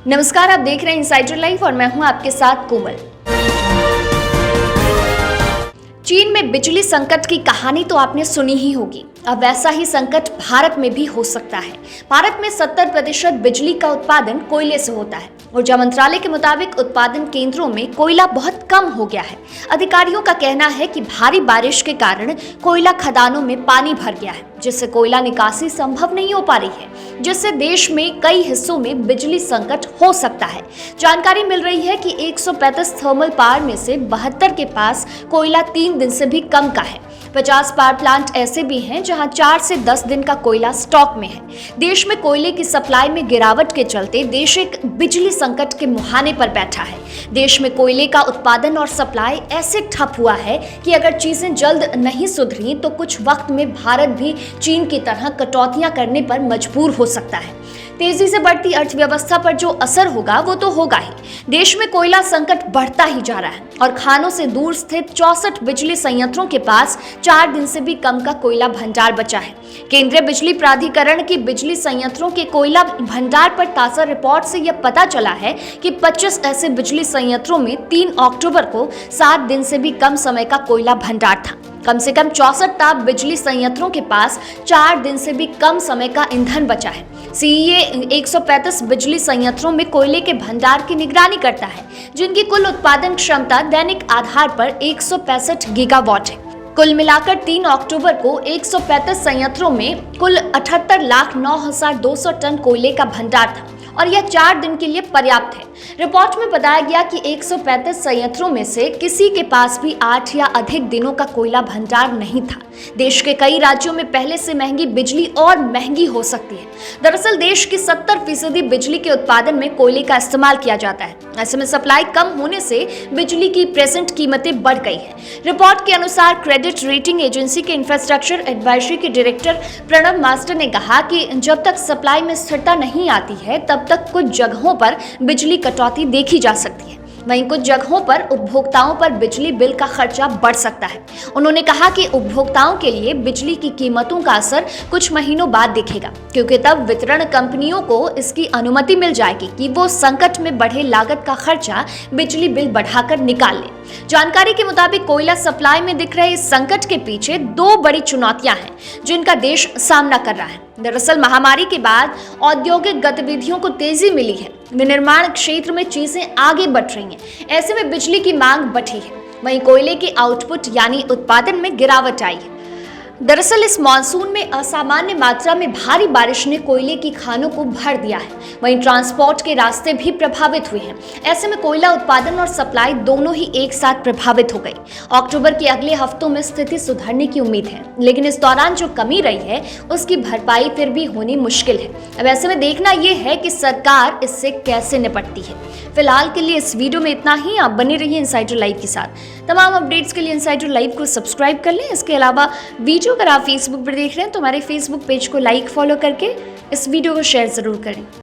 नमस्कार, आप देख रहे हैं इनसाइडर लाइव और मैं हूं आपके साथ कोमल। चीन में बिजली संकट की कहानी तो आपने सुनी ही होगी। अब वैसा ही संकट भारत में भी हो सकता है। भारत में 70% बिजली का उत्पादन कोयले से होता है। ऊर्जा मंत्रालय के मुताबिक उत्पादन केंद्रों में कोयला बहुत कम हो गया है। अधिकारियों का कहना है कि भारी बारिश के कारण कोयला खदानों में पानी भर गया है, जिससे कोयला निकासी संभव नहीं हो पा रही है, जिससे देश में कई हिस्सों में बिजली संकट हो सकता है। जानकारी मिल रही है कि 135 थर्मल पावर में से 72 के पास कोयला 3 दिन से भी कम का है। 50 पावर प्लांट ऐसे भी हैं जहां 4 से 10 दिन का कोयला स्टॉक में है। देश में कोयले की सप्लाई में गिरावट के चलते देश एक बिजली संकट के मुहाने पर बैठा है। देश में कोयले का उत्पादन और सप्लाई ऐसे ठप हुआ है कि अगर चीजें जल्द नहीं सुधरी तो कुछ वक्त में भारत भी चीन की तरह कटौतियां करने पर मजबूर हो सकता है। तेजी से बढ़ती अर्थव्यवस्था पर जो असर होगा वो तो होगा ही। देश में कोयला संकट बढ़ता ही जा रहा है और खानों से दूर स्थित 64 बिजली संयंत्रों के पास 4 दिन से भी कम का कोयला भंडार बचा है। केंद्रीय बिजली प्राधिकरण की बिजली संयंत्रों के कोयला भंडार पर ताजा रिपोर्ट से यह पता चला है कि 25 ऐसे बिजली संयंत्रों में 3 अक्टूबर को 7 दिन से भी कम समय का कोयला भंडार था। कम से कम 64 ताप बिजली संयंत्रों के पास 4 दिन से भी कम समय का ईंधन बचा है। सीईए 135 बिजली संयंत्रों में कोयले के भंडार की निगरानी करता है, जिनकी कुल उत्पादन क्षमता दैनिक आधार पर 165 गीगावाट है। कुल मिलाकर 3 अक्टूबर को 135 संयंत्रों में कुल 78,09,200 टन कोयले का भंडार था और यह 4 दिन के लिए पर्याप्त है। रिपोर्ट में बताया गया कि 135 संयंत्रों में से किसी के पास भी 8 या अधिक दिनों का कोयला भंडार नहीं था। देश के कई राज्यों में पहले से महंगी बिजली और महंगी हो सकती है। दरअसल देश की 70% बिजली के उत्पादन में कोयले का इस्तेमाल किया जाता है। ऐसे में सप्लाई कम होने से बिजली की प्रेजेंट कीमतें बढ़ गई है। रिपोर्ट के अनुसार क्रेडिट रेटिंग एजेंसी के इंफ्रास्ट्रक्चर एडवाइजरी के डायरेक्टर प्रणव मास्टर ने कहा कि जब तक सप्लाई में स्थिरता नहीं आती है तब तक कुछ जगहों पर बिजली कटौती देखी जा सकती है। वहीं कुछ जगहों पर उपभोक्ताओं पर बिजली बिल का खर्चा बढ़ सकता है। उन्होंने कहा कि उपभोक्ताओं के लिए बिजली की कीमतों का असर कुछ महीनों बाद दिखेगा, क्योंकि तब वितरण कंपनियों को इसकी अनुमति मिल जाएगी कि वो संकट में बढ़े लागत का खर्चा बिजली बिल बढ़ाकर निकाल ले। जानकारी के मुताबिक कोयला सप्लाई में दिख रहे इस संकट के पीछे 2 बड़ी चुनौतियां हैं जिनका देश सामना कर रहा है। दरअसल महामारी के बाद औद्योगिक गतिविधियों को तेजी मिली है। विनिर्माण क्षेत्र में चीजें आगे बढ़ रही हैं। ऐसे में बिजली की मांग बढ़ी है। वहीं कोयले के आउटपुट यानी उत्पादन में गिरावट आई है। दरअसल इस मानसून में असामान्य मात्रा में भारी बारिश ने कोयले की खानों को भर दिया है। वहीं ट्रांसपोर्ट के रास्ते भी प्रभावित हुए हैं। ऐसे में कोयला उत्पादन और सप्लाई दोनों ही एक साथ प्रभावित हो गई। अक्टूबर के अगले हफ्तों में स्थिति सुधरने की उम्मीद है, लेकिन इस दौरान जो कमी रही है उसकी भरपाई फिर भी होनी मुश्किल है। अब ऐसे में देखना यह है कि सरकार इससे कैसे निपटती है। फिलहाल के लिए इस वीडियो में इतना ही। आप बने रहिए इनसाइडर लाइव के साथ। तमाम अपडेट्स के लिए इनसाइडर लाइव को सब्सक्राइब कर लें। इसके अलावा वीडियो अगर आप फेसबुक पर देख रहे हैं तो हमारे फेसबुक पेज को लाइक फॉलो करके इस वीडियो को शेयर जरूर करें।